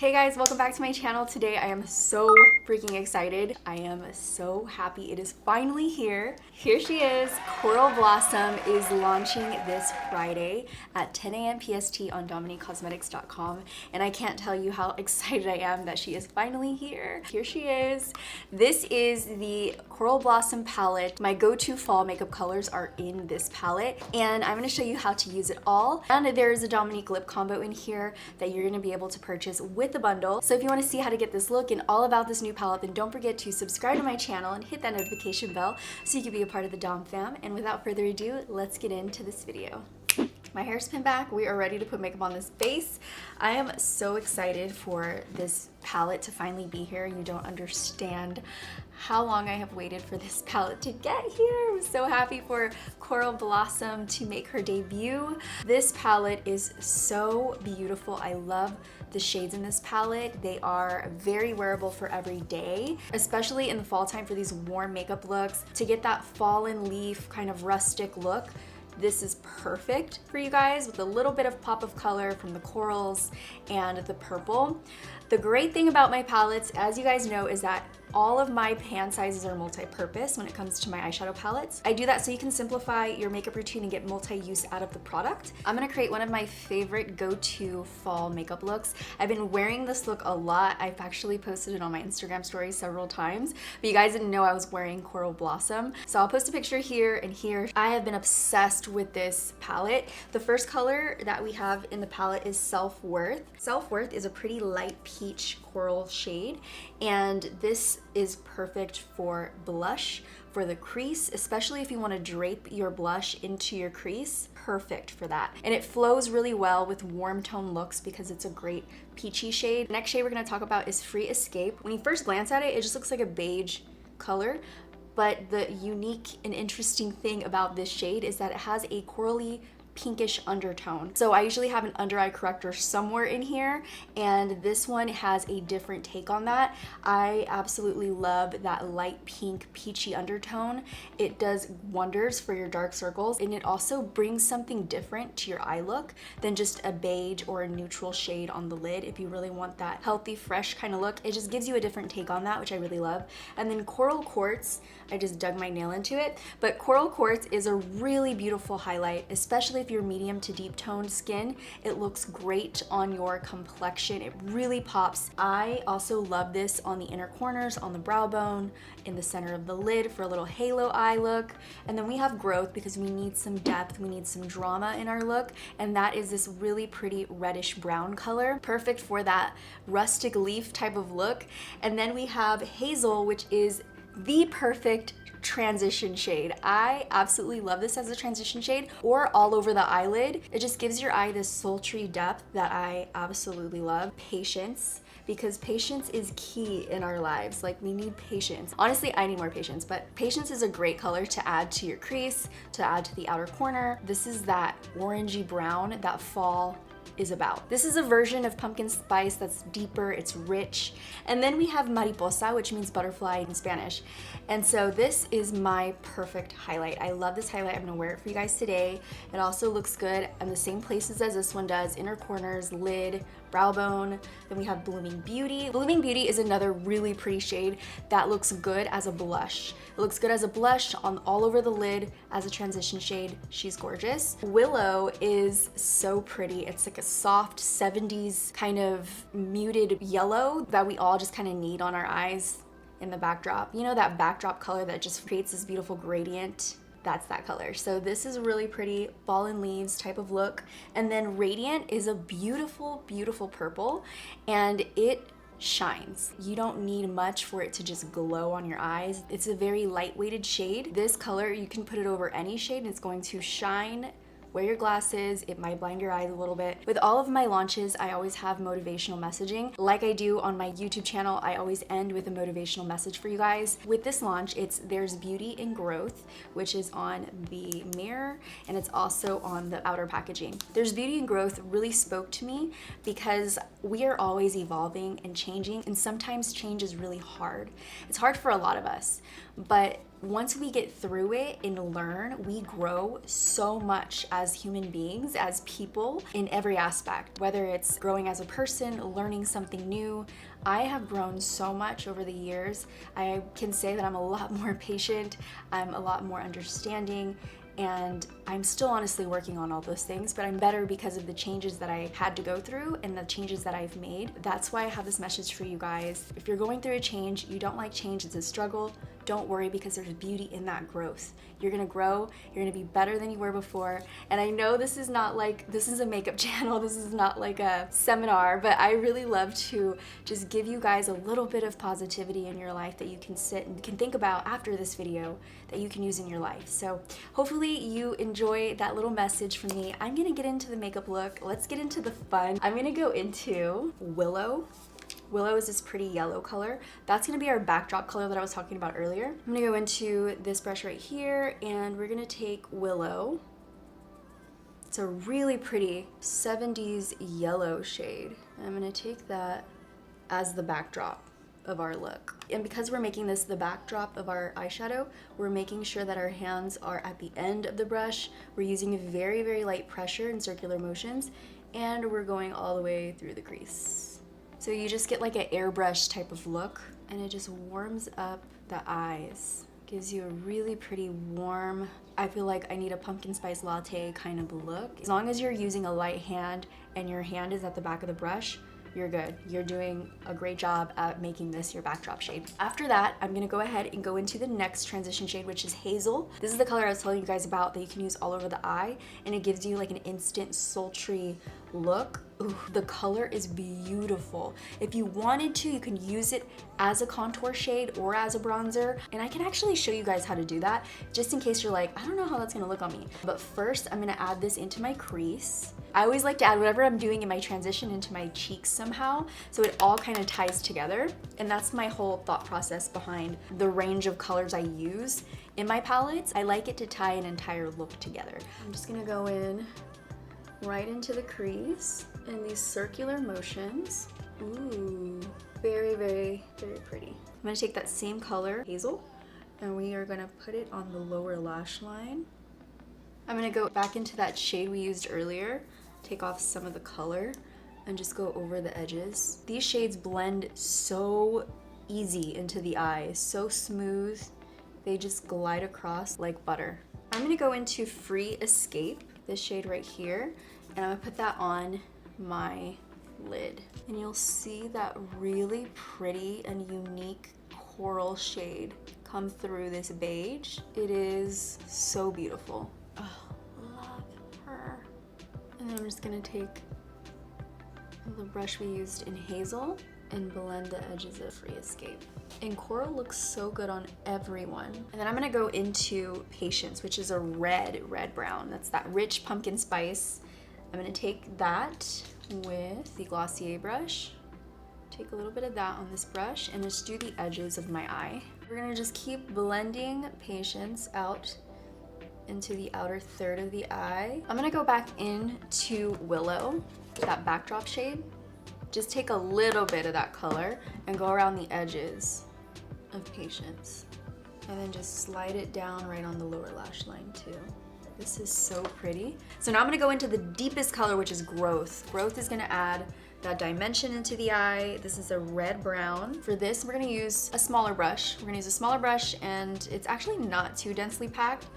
Hey guys, welcome back to my channel. Today I am so freaking excited. I am so happy it is finally here. Here she is. Coral Blossom is launching this Friday at 10 a.m. PST on DominiqueCosmetics.com, and I can't tell you how excited I am that she is finally here. Here she is. This is the Coral Blossom palette. My go-to fall makeup colors are in this palette, and I'm going to show you how to use it all. And there is a Dominique lip combo in here that you're going to be able to purchase with the bundle. So if you want to see how to get this look and all about this new palette, then don't forget to subscribe to my channel and hit that notification bell so you can be a part of the Dom fam. And without further ado, let's get into this video. My hair's pinned back. We are ready to put makeup on this face. I am so excited for this palette to finally be here. You don't understand how long I have waited for this palette to get here. I'm so happy for Coral Blossom to make her debut. This palette is so beautiful. I love the shades in this palette. They are very wearable for every day, especially in the fall time for these warm makeup looks. To get that fallen leaf kind of rustic look, this is perfect for you guys with a little bit of pop of color from the corals and the purple. The great thing about my palettes, as you guys know, is that all of my pan sizes are multi-purpose when it comes to my eyeshadow palettes. I do that so you can simplify your makeup routine and get multi-use out of the product. I'm gonna create one of my favorite go-to fall makeup looks. I've been wearing this look a lot. I've actually posted it on my Instagram story several times, but you guys didn't know I was wearing Coral Blossom. So I'll post a picture here and here. I have been obsessed with this palette. The first color that we have in the palette is Self-Worth. Self-Worth is a pretty light peach coral shade, and this is perfect for blush, for the crease, especially if you want to drape your blush into your crease. Perfect for that. And it flows really well with warm tone looks because it's a great peachy shade. Next shade we're going to talk about is Free Escape. When you first glance at it, it just looks like a beige color, but the unique and interesting thing about this shade is that it has a corally pinkish undertone. So I usually have an under eye corrector somewhere in here, and this one has a different take on that. I absolutely love that light pink peachy undertone. It does wonders for your dark circles, and it also brings something different to your eye look than just a beige or a neutral shade on the lid. If you really want that healthy, fresh kind of look, it just gives you a different take on that, which I really love. And then Coral Quartz, I just dug my nail into it, but Coral Quartz is a really beautiful highlight, especially if you're medium to deep toned skin. It looks great on your complexion. It really pops. I also love this on the inner corners, on the brow bone, in the center of the lid for a little halo eye look. And then we have Growth because we need some depth, we need some drama in our look, and that is this really pretty reddish brown color, perfect for that rustic leaf type of look. And then we have Hazel, which is the perfect transition shade. I absolutely love this as a transition shade or all over the eyelid. It just gives your eye this sultry depth that I absolutely love. Patience, because patience is key in our lives. Like, we need patience. Honestly, I need more patience, but patience is a great color to add to your crease, to add to the outer corner. This is that orangey brown that fall is about. This is a version of pumpkin spice that's deeper, it's rich. And then we have Mariposa, which means butterfly in Spanish. And so this is my perfect highlight. I love this highlight. I'm gonna wear it for you guys today. It also looks good in the same places as this one does, inner corners, lid, brow bone. Then we have Blooming Beauty. Blooming Beauty is another really pretty shade that looks good as a blush. It looks good as a blush on all over the lid as a transition shade. She's gorgeous. Willow is so pretty. It's like a soft 70s kind of muted yellow that we all just kind of need on our eyes in the backdrop. You know, that backdrop color that just creates this beautiful gradient? That's that color. So this is a really pretty fallen leaves type of look. And then Radiant is a beautiful, beautiful purple, and it shines. You don't need much for it to just glow on your eyes. It's a very lightweighted shade. This color, you can put it over any shade and it's going to shine. Wear your glasses, it might blind your eyes a little bit. With all of my launches, I always have motivational messaging. Like I do on my YouTube channel, I always end with a motivational message for you guys. With this launch, it's There's Beauty in Growth, which is on the mirror, and it's also on the outer packaging. There's Beauty in Growth really spoke to me because we are always evolving and changing, and sometimes change is really hard. It's hard for a lot of us, but once we get through it and learn, we grow so much as human beings, as people, in every aspect. Whether it's growing as a person, learning something new. I have grown so much over the years. I can say that I'm a lot more patient, I'm a lot more understanding, and I'm still honestly working on all those things, but I'm better because of the changes that I had to go through and the changes that I've made. That's why I have this message for you guys. If you're going through a change, you don't like change, it's a struggle, don't worry, because there's beauty in that growth. You're gonna grow, you're gonna be better than you were before. And I know this is not like, this is a makeup channel, this is not like a seminar, but I really love to just give you guys a little bit of positivity in your life that you can sit and can think about after this video that you can use in your life. So hopefully you enjoy that little message from me. I'm gonna get into the makeup look. Let's get into the fun. I'm gonna go into Willow. Willow is this pretty yellow color. That's gonna be our backdrop color that I was talking about earlier. I'm gonna go into this brush right here and we're gonna take Willow. It's a really pretty 70s yellow shade. I'm gonna take that as the backdrop of our look. And because we're making this the backdrop of our eyeshadow, we're making sure that our hands are at the end of the brush. We're using very, very light pressure and circular motions, and we're going all the way through the crease. So you just get like an airbrush type of look, and it just warms up the eyes. Gives you a really pretty warm, I feel like I need a pumpkin spice latte kind of look. As long as you're using a light hand and your hand is at the back of the brush, you're good. You're doing a great job at making this your backdrop shade. After that, I'm gonna go ahead and go into the next transition shade, which is Hazel. This is the color I was telling you guys about that you can use all over the eye, and it gives you like an instant sultry look. Ooh, the color is beautiful. If you wanted to, you can use it as a contour shade or as a bronzer, and I can actually show you guys how to do that, just in case you're like, I don't know how that's gonna look on me. But first, I'm gonna add this into my crease. I always like to add whatever I'm doing in my transition into my cheeks somehow, so it all kind of ties together. And that's my whole thought process behind the range of colors I use in my palettes. I like it to tie an entire look together. I'm just gonna go in right into the crease in these circular motions. Ooh, very, very, very pretty. I'm gonna take that same color, Hazel, and we are gonna put it on the lower lash line. I'm gonna go back into that shade we used earlier, take off some of the color, and just go over the edges. These shades blend so easy into the eye, so smooth. They just glide across like butter. I'm gonna go into Free Escape, this shade right here, and I'm gonna put that on my lid. And you'll see that really pretty and unique coral shade come through this beige. It is so beautiful. Oh, love her. And then I'm just gonna take the brush we used in Hazel and blend the edges of Free Escape. And coral looks so good on everyone. And then I'm gonna go into Patience, which is a red brown. That's that rich pumpkin spice. I'm gonna take that with the Glossier brush. Take a little bit of that on this brush and just do the edges of my eye. We're gonna just keep blending Patience out into the outer third of the eye. I'm gonna go back into Willow, that backdrop shade. Just take a little bit of that color and go around the edges of Patience. And then just slide it down right on the lower lash line too. This is so pretty. So now I'm gonna go into the deepest color, which is Growth. Growth is gonna add that dimension into the eye. This is a red brown. For this, we're gonna use a smaller brush. We're gonna use a smaller brush, and it's actually not too densely packed,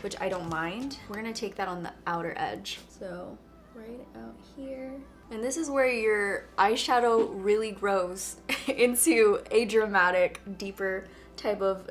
which I don't mind. We're gonna take that on the outer edge. So right out here. And this is where your eyeshadow really grows into a dramatic, deeper type of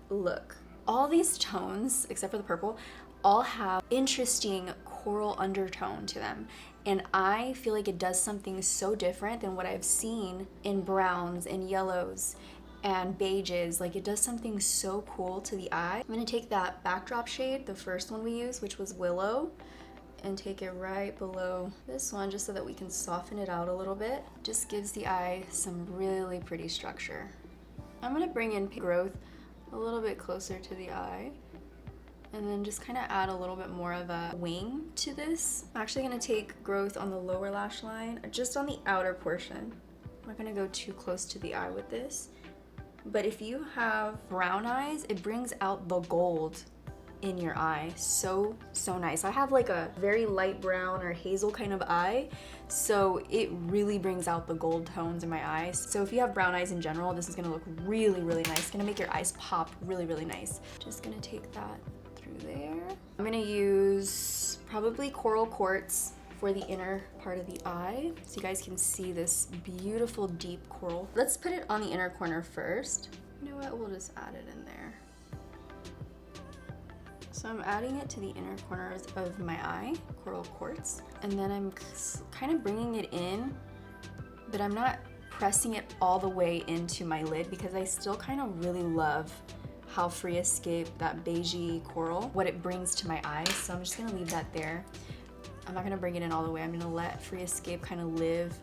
look. All these tones, except for the purple, all have interesting coral undertone to them. And I feel like it does something so different than what I've seen in browns and yellows and beiges. Like, it does something so cool to the eye. I'm gonna take that backdrop shade, the first one we used, which was Willow, and take it right below this one just so that we can soften it out a little bit. Just gives the eye some really pretty structure. I'm gonna bring in Growth a little bit closer to the eye and then just kind of add a little bit more of a wing to this. I'm actually gonna take Growth on the lower lash line, just on the outer portion. I'm not gonna go too close to the eye with this. But if you have brown eyes, it brings out the gold in your eye. So nice. I have like a very light brown or hazel kind of eye, so it really brings out the gold tones in my eyes. So if you have brown eyes in general, this is gonna look really nice. It's gonna make your eyes pop really nice. Just gonna take that through there. I'm gonna use probably coral quartz for the inner part of the eye, so you guys can see this beautiful deep coral. Let's put it on the inner corner first. You know what, we'll just add it in there. So I'm adding it to the inner corners of my eye, coral quartz, and then I'm kind of bringing it in, but I'm not pressing it all the way into my lid because I still kind of really love how Free Escape, that beigey coral, what it brings to my eyes. So I'm just gonna leave that there. I'm not gonna bring it in all the way. I'm gonna let Free Escape kind of live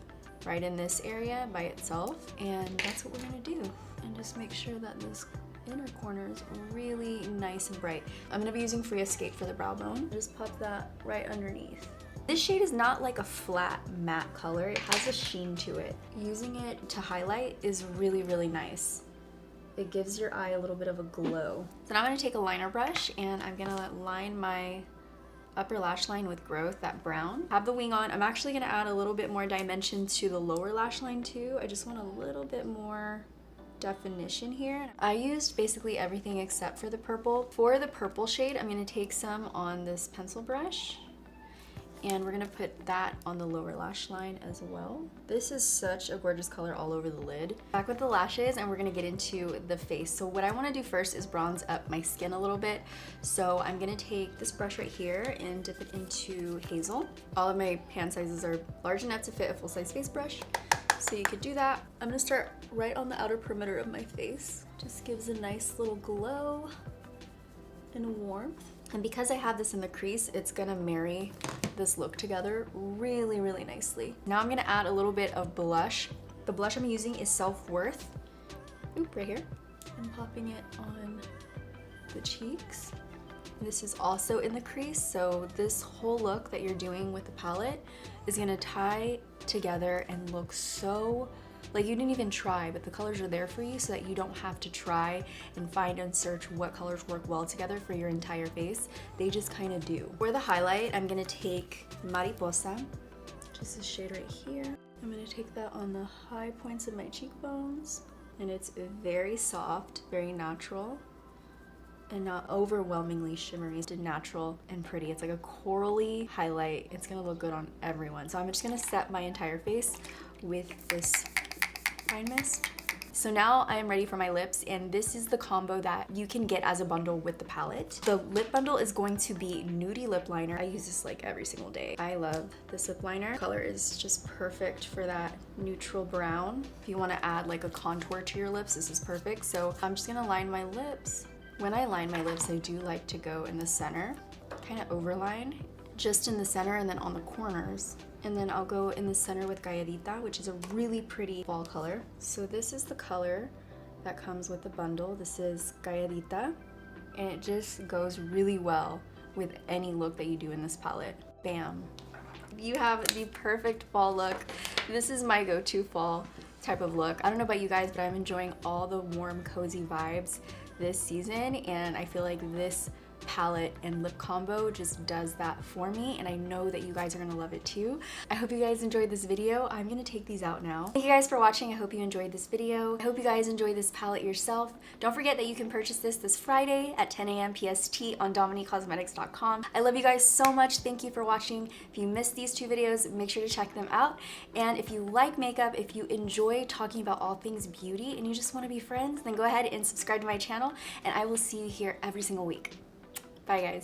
right in this area by itself, and that's what we're gonna do. And just make sure that this inner corner is really nice and bright. I'm gonna be using Free Escape for the brow bone. Just pop that right underneath. This shade is not like a flat matte color. It has a sheen to it. Using it to highlight is really nice. It gives your eye a little bit of a glow. So now I'm gonna take a liner brush and I'm gonna line my upper lash line with growth, that brown. Have the wing on. I'm actually gonna add a little bit more dimension to the lower lash line too. I just want a little bit more definition here. I used basically everything except for the purple. For the purple shade, I'm gonna take some on this pencil brush and we're gonna put that on the lower lash line as well. This is such a gorgeous color all over the lid. Back with the lashes and we're gonna get into the face. So what I wanna do first is bronze up my skin a little bit. So I'm gonna take this brush right here and dip it into hazel. All of my pan sizes are large enough to fit a full-size face brush, so you could do that. I'm gonna start right on the outer perimeter of my face. Just gives a nice little glow and warmth. And because I have this in the crease, it's gonna marry this look together really nicely. Now I'm gonna add a little bit of blush. The blush I'm using is Self-Worth. Oop, right here. I'm popping it on the cheeks. This is also in the crease, so this whole look that you're doing with the palette is gonna tie together and look so like you didn't even try, but the colors are there for you so that you don't have to try and find and search what colors work well together for your entire face. They just kind of do. For the highlight, I'm gonna take Mariposa, just this shade right here. I'm gonna take that on the high points of my cheekbones, and it's very soft, very natural, and not overwhelmingly shimmery. It's natural and pretty. It's like a corally highlight. It's gonna look good on everyone. So I'm just gonna set my entire face with this fine mist. So now I am ready for my lips, and this is the combo that you can get as a bundle with the palette. The lip bundle is going to be Nudie Lip Liner. I use this like every single day. I love this lip liner. Color is just perfect for that neutral brown. If you want to add like a contour to your lips, this is perfect. So I'm just gonna line my lips. When I line my lips, I do like to go in the center, kind of overline, just in the center and then on the corners. And then I'll go in the center with Galladita, which is a really pretty fall color. So this is the color that comes with the bundle. This is Galladita, and it just goes really well with any look that you do in this palette. Bam. You have the perfect fall look. This is my go-to fall type of look. I don't know about you guys, but I'm enjoying all the warm, cozy vibes this season, and I feel like this palette and lip combo just does that for me, and I know that you guys are gonna love it too. I hope you guys enjoyed this video. I'm gonna take these out now. Thank you guys for watching. I hope you enjoyed this video. I hope you guys enjoy this palette yourself. Don't forget that you can purchase this Friday at 10 a.m. PST on DominiqueCosmetics.com. I love you guys so much. Thank you for watching. If you missed these two videos, make sure to check them out. And if you like makeup, if you enjoy talking about all things beauty and you just want to be friends, then go ahead and subscribe to my channel, and I will see you here every single week. Bye guys.